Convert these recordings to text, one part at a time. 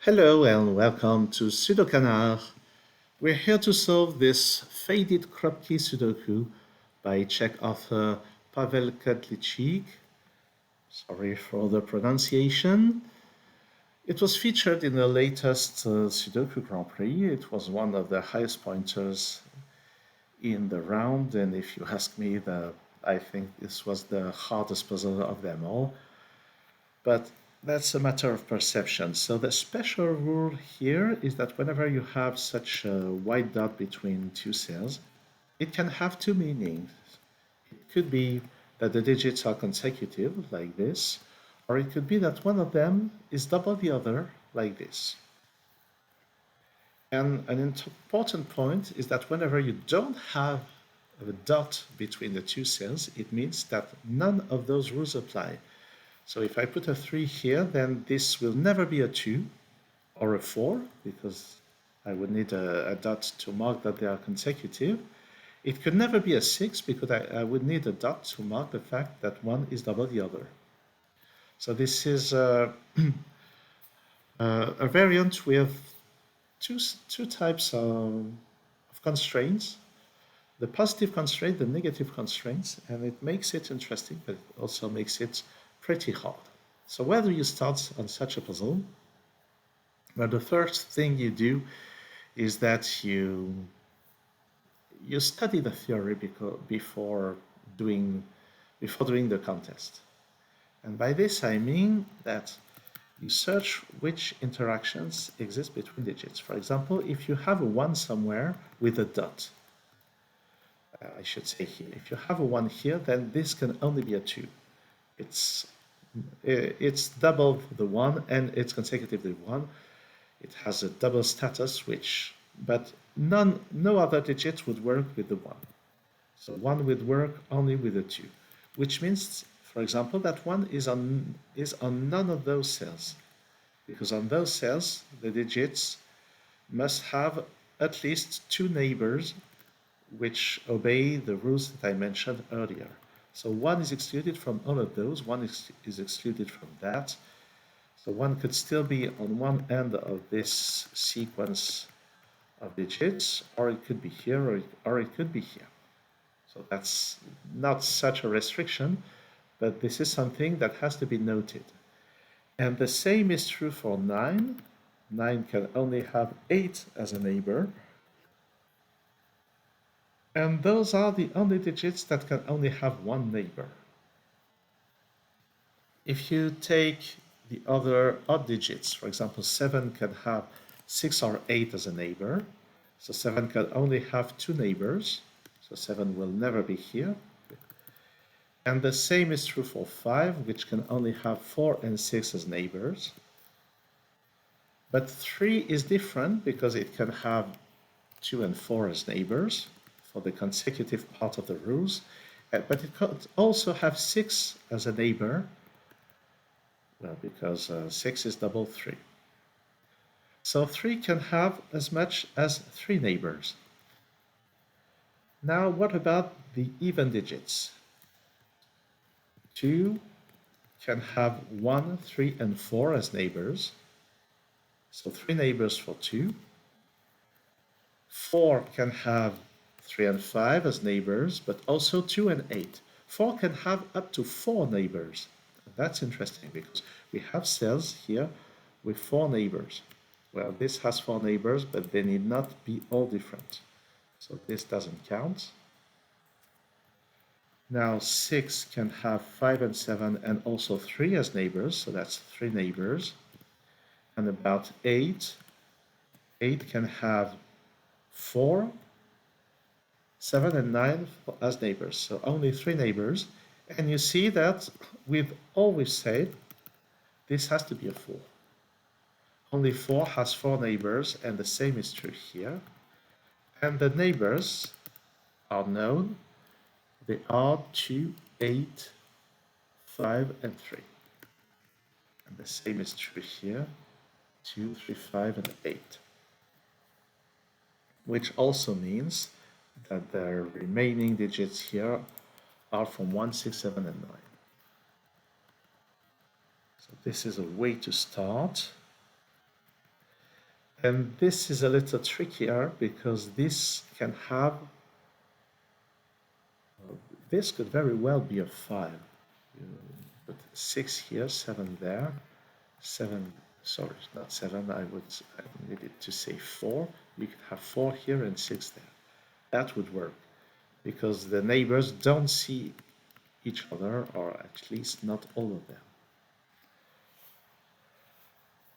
Hello and welcome to SudoKanard. We're here to solve this faded Kropki Sudoku by Czech author Pavel Kadlečík. Sorry for the pronunciation. It was featured in the latest Sudoku Grand Prix. It was one of the highest pointers in the round, and if you ask me, I think this was the hardest puzzle of them all. But that's a matter of perception. So the special rule here is that whenever you have such a white dot between two cells, it can have two meanings. It could be that the digits are consecutive, like this, or it could be that one of them is double the other, like this. And an important point is that whenever you don't have a dot between the two cells, it means that none of those rules apply. So if I put a 3 here, then this will never be a 2 or a 4, because I would need a dot to mark that they are consecutive. It could never be a 6, because I would need a dot to mark the fact that one is double the other. So this is a variant with two types of constraints. The positive constraint, the negative constraints, and it makes it interesting, but it also makes it pretty hard. So where do you start on such a puzzle? Well, the first thing you do is that you study the theory before doing the contest. And by this I mean that you search which interactions exist between digits. For example, if you have a 1 somewhere with a dot, I should say here, if you have a 1 here, then this can only be a 2. It's double the 1 and it's consecutively 1. It has a double status, but no other digit would work with the 1. So 1 would work only with the 2, which means, for example, that 1 is on none of those cells, because on those cells the digits must have at least 2 neighbors which obey the rules that I mentioned earlier. So 1 is excluded from all of those, 1 is excluded from that. So 1 could still be on one end of this sequence of digits, or it could be here, or it could be here. So that's not such a restriction, but this is something that has to be noted. And the same is true for 9. 9 can only have 8 as a neighbor. And those are the only digits that can only have one neighbor. If you take the other odd digits, for example, 7 can have 6 or 8 as a neighbor. So 7 can only have 2 neighbors. So 7 will never be here. And the same is true for 5, which can only have 4 and 6 as neighbors. But 3 is different because it can have 2 and 4 as neighbors for the consecutive part of the rules, but it could also have 6 as a neighbor, well, because 6 is double 3. So 3 can have as much as 3 neighbors. Now, what about the even digits? 2 can have 1, 3, and 4 as neighbors, so 3 neighbors for 2. 4 can have 3 and 5 as neighbors, but also 2 and 8. 4 can have up to 4 neighbors. That's interesting because we have cells here with 4 neighbors. Well, this has 4 neighbors, but they need not be all different. So this doesn't count. Now 6 can have 5 and 7 and also 3 as neighbors, so that's 3 neighbors. And about 8 can have 4, 7 and 9 as neighbors, so only 3 neighbors. And you see that we've always said this has to be a 4. Only 4 has 4 neighbors, and the same is true here. And the neighbors are known. They are 2, 8, 5, and 3. And the same is true here, 2, 3, 5, and 8. Which also means that the remaining digits here are from 1, 6, 7, and 9. So this is a way to start. And this is a little trickier because this can have, this could very well be a 5. You put 6 here, 7 there, 7, sorry, not 7, I needed to say 4. You could have 4 here and 6 there. That would work because the neighbors don't see each other, or at least not all of them.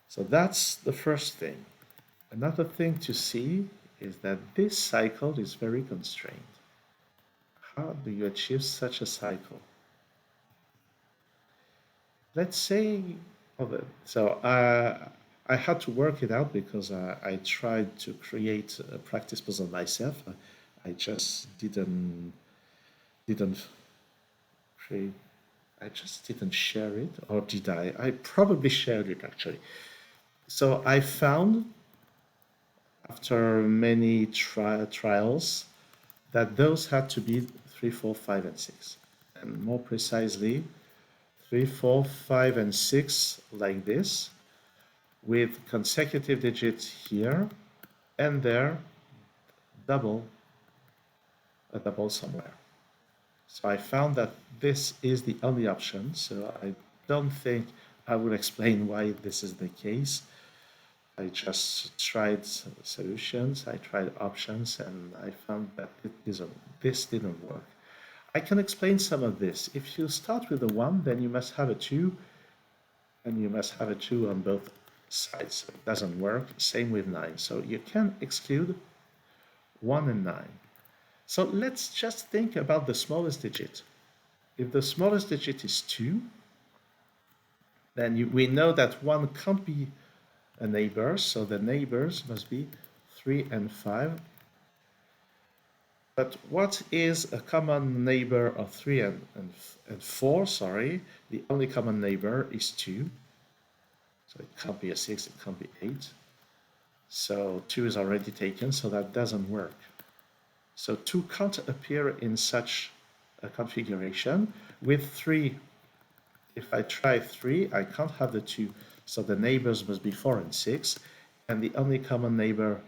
So that's the first thing. Another thing to see is that this cycle is very constrained. How do you achieve such a cycle? Let's say, so I had to work it out because I tried to create a practice puzzle myself. I just didn't create, I just didn't share it, or did I? I probably shared it actually. So I found, after many trials, that those had to be 3, 4, 5, and 6. And more precisely, 3, 4, 5, and 6 like this, with consecutive digits here and there, a double somewhere. So I found that this is the only option, so I don't think I will explain why this is the case. I just tried solutions, I tried options, and I found that this didn't work. I can explain some of this. If you start with a 1, then you must have a 2, and you must have a 2 on both sides. So it doesn't work. Same with 9. So you can exclude 1 and 9. So let's just think about the smallest digit. If the smallest digit is 2, then we know that 1 can't be a neighbor, so the neighbors must be 3 and 5. But what is a common neighbor of 3 and 4? Sorry, the only common neighbor is 2. So it can't be a 6, it can't be 8. So 2 is already taken, so that doesn't work. So 2 can't appear in such a configuration. With 3, if I try 3, I can't have the 2. So the neighbors must be 4 and 6, and the only common neighbors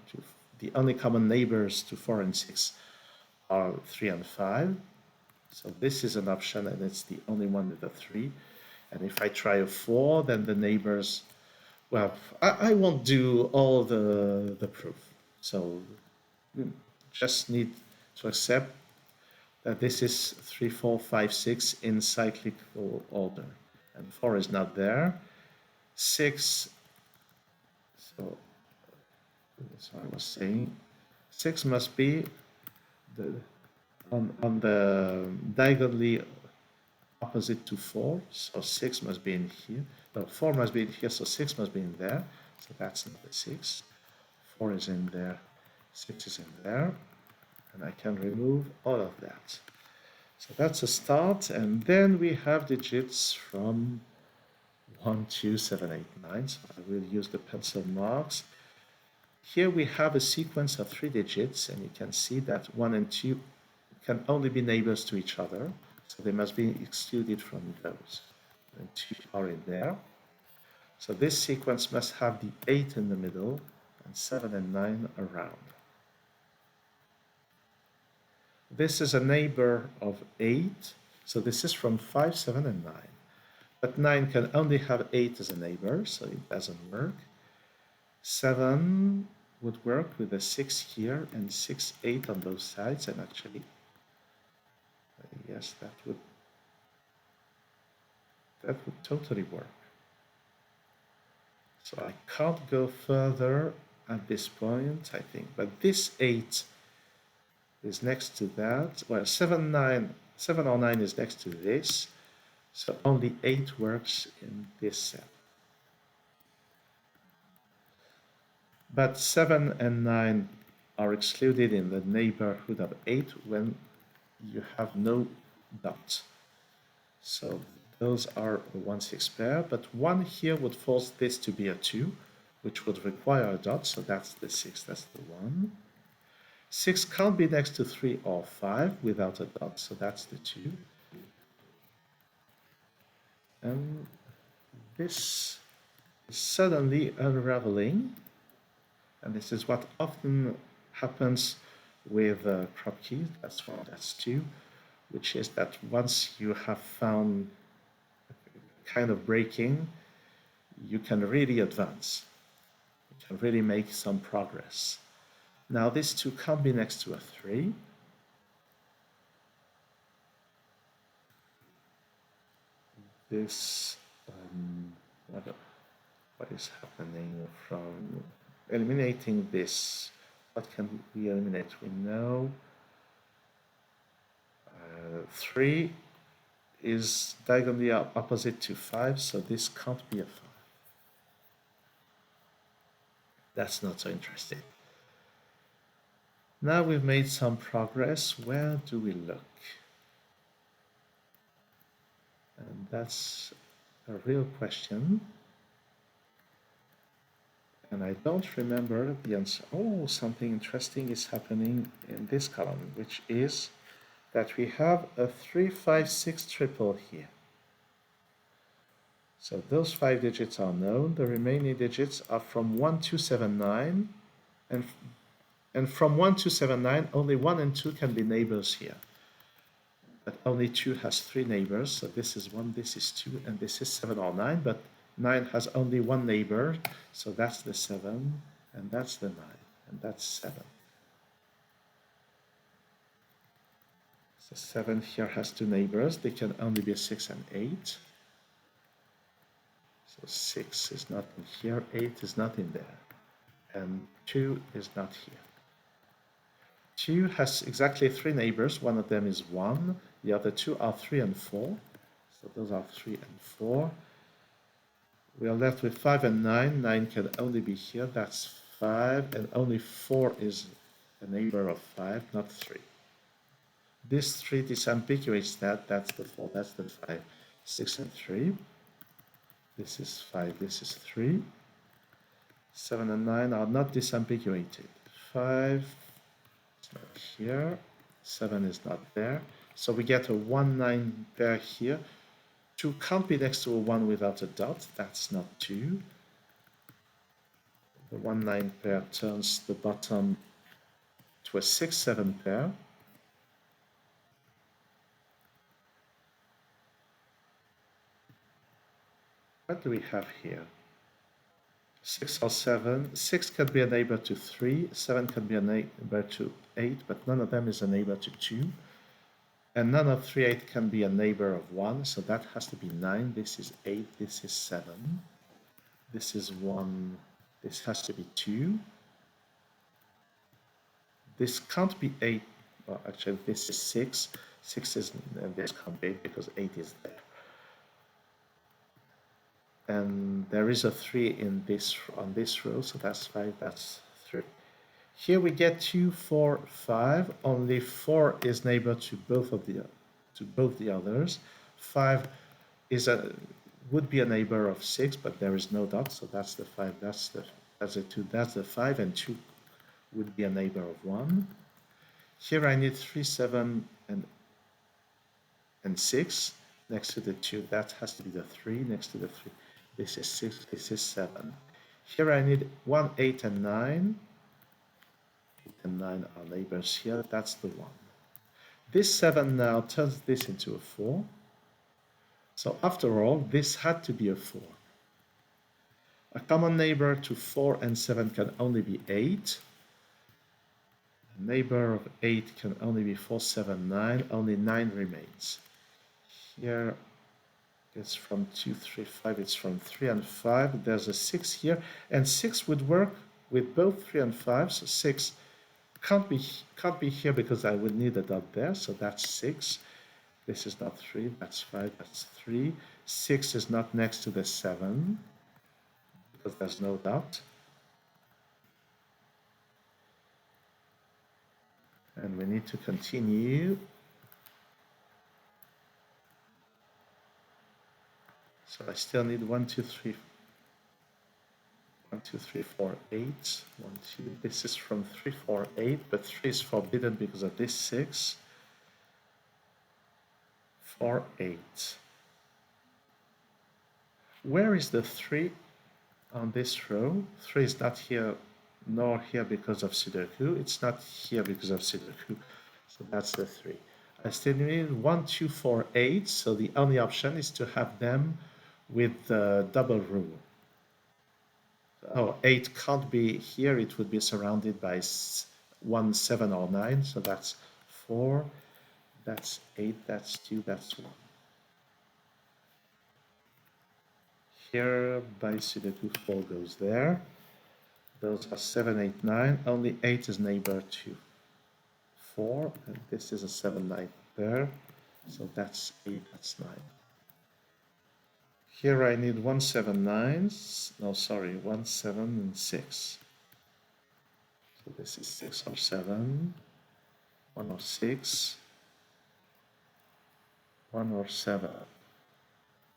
to 4 and 6 are 3 and 5. So this is an option, and it's the only one with a 3. And if I try a 4, then the neighbors, well, I won't do all the proof. So just need to accept that this is 3, 4, 5, 6 in cyclical order. And 4 is not there. 6, so I was saying, 6 must be on the diagonally opposite to 4. So 6 must be in here. No, 4 must be in here, so 6 must be in there. So that's not the 6. 4 is in there. 6 is in there. And I can remove all of that. So that's a start, and then we have digits from 1, 2, 7, 8, 9. So I will use the pencil marks. Here we have a sequence of 3 digits, and you can see that 1 and 2 can only be neighbors to each other, so they must be excluded from those. And 2 are in there. So this sequence must have the 8 in the middle and 7 and 9 around. This is a neighbor of 8, so this is from 5, 7, and 9. But 9 can only have 8 as a neighbor, so it doesn't work. 7 would work with a 6 here and 6, 8 on both sides, and actually, yes, that would totally work. So I can't go further at this point, I think, but this 8 is next to that. Well, 7 or 9 is next to this, so only 8 works in this set. But 7 and 9 are excluded in the neighborhood of 8 when you have no dot. So those are a 1, 6 pair, but 1 here would force this to be a 2, which would require a dot, so that's the 6, that's the 1. 6 can't be next to 3 or 5 without a dot, so that's the 2. And this is suddenly unraveling. And this is what often happens with Kropki, that's 1, that's 2, which is that once you have found kind of breaking, you can really advance. You can really make some progress. Now this 2 can't be next to a 3. This, what is happening from eliminating this? What can we eliminate? We know 3 is diagonally opposite to 5, so this can't be a 5. That's not so interesting. Now we've made some progress. Where do we look? And that's a real question. And I don't remember the answer. Oh, something interesting is happening in this column, which is that we have a 3, 5, 6 triple here. So those 5 digits are known. The remaining digits are from 1 to 7, 9. And from 1 to 7, 9, only 1 and 2 can be neighbors here. But only 2 has 3 neighbors. So this is 1, this is 2, and this is 7 or 9. But 9 has only 1 neighbor. So that's the 7, and that's the 9, and that's 7. So 7 here has 2 neighbors. They can only be 6 and 8. So 6 is not in here, 8 is not in there, and 2 is not here. 2 has exactly 3 neighbors. One of them is 1. The other 2 are 3 and 4. So those are 3 and 4. We are left with 5 and 9. 9 can only be here. That's 5. And only 4 is a neighbor of 5, not 3. This 3 disambiguates that. That's the 4. That's the 5. 6 and 3. This is 5. This is 3. 7 and 9 are not disambiguated. 5 is not here. 7 is not there. So we get a 1, 9 pair here. 2 can't be next to a 1 without a dot. That's not 2. The 1, 9 pair turns the bottom to a 6, 7 pair. What do we have here? 6 or 7. 6 can be a neighbor to 3. 7 can be a neighbor to 8, but none of them is a neighbor to 2. And none of 3, 8 can be a neighbor of 1, so that has to be 9. This is 8. This is 7. This is 1. This has to be 2. This can't be 8. Well, actually, this is 6. 6 is, and this can't be 8 because 8 is there. And there is a 3 in this on this row, so that's 5, that's 3. Here we get 2, 4, 5. Only 4 is neighbor to both the others. 5 is would be a neighbor of 6, but there is no dot, so that's the 5, that's the 2, that's the 5, and 2 would be a neighbor of 1. Here I need 3, 7, and 6 next to the 2. That has to be the 3 next to the 3. This is 6, this is 7. Here I need 1, 8, and 9. 8 and 9 are neighbors here. That's the 1. This 7 now turns this into a 4. So after all, this had to be a 4. A common neighbor to 4 and 7 can only be 8. A neighbor of 8 can only be 4, 7, 9. Only 9 remains. Here it's from 2, 3, 5. It's from 3 and 5. There's a 6 here. And 6 would work with both 3 and 5. So 6 can't be here because I would need a dot there. So that's 6. This is not 3. That's 5. That's 3. 6 is not next to the 7 because there's no dot. And we need to continue. So I still need 1, 2, 3, 1, 2, 3, 4, 8. 1, 2. This is from 3, 4, 8, but 3 is forbidden because of this 6. 4, 8. Where is the 3 on this row? 3 is not here nor here because of Sudoku. It's not here because of Sudoku. So that's the 3. I still need 1, 2, 4, 8. So the only option is to have them with the double rule. Oh, 8 can't be here. It would be surrounded by 1, 7, or 9. So that's 4. That's 8. That's 2. That's 1. Here by Sudoku 4 goes there. Those are 7, 8, 9. Only 8 is neighbor to 4. And this is a 7, 9 there. So that's 8. That's 9. Here I need 1, 7, 9. No, sorry, 1, 7, and 6. So this is 6 or 7. 1 or 6. 1 or 7.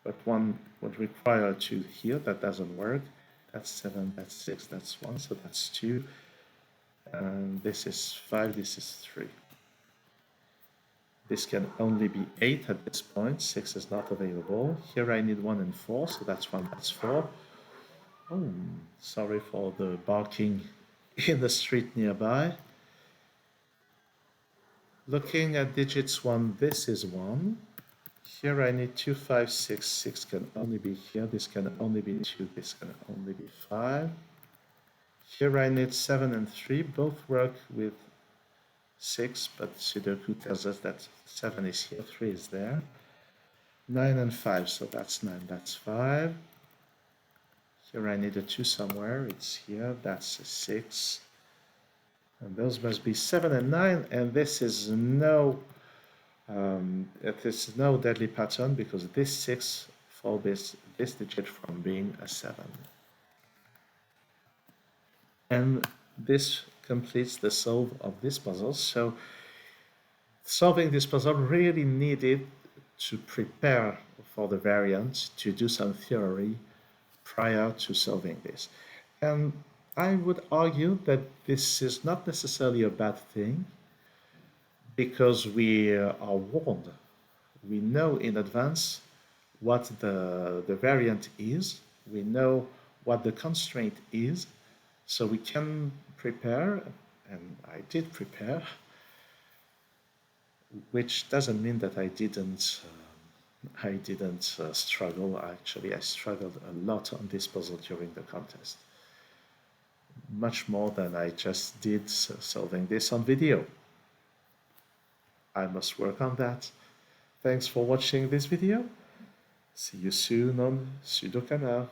But 1 would require 2 here. That doesn't work. That's 7, that's 6, that's 1, so that's 2. And this is 5, this is 3. This can only be 8 at this point. 6 is not available. Here I need 1 and 4, so that's 1, that's 4. Oh, sorry for the barking in the street nearby. Looking at digits 1, this is 1. Here I need 2, 5, 6. 6 can only be here. This can only be 2. This can only be 5. Here I need 7 and 3. Both work with 6, but Sudoku tells us that 7 is here, 3 is there. 9 and 5, so that's 9, that's 5. Here I need a 2 somewhere. It's here. That's a 6. And those must be 7 and 9. And this is no deadly pattern because this 6 forbids this digit from being a 7. And this completes the solve of this puzzle. So solving this puzzle really needed to prepare for the variant, to do some theory prior to solving this. And I would argue that this is not necessarily a bad thing because we are warned. We know in advance what the variant is. We know what the constraint is. So we can prepare, and I did prepare, which doesn't mean that I didn't struggle. Actually, I struggled a lot on this puzzle during the contest. Much more than I just did solving this on video. I must work on that. Thanks for watching this video. See you soon on SudoKanard.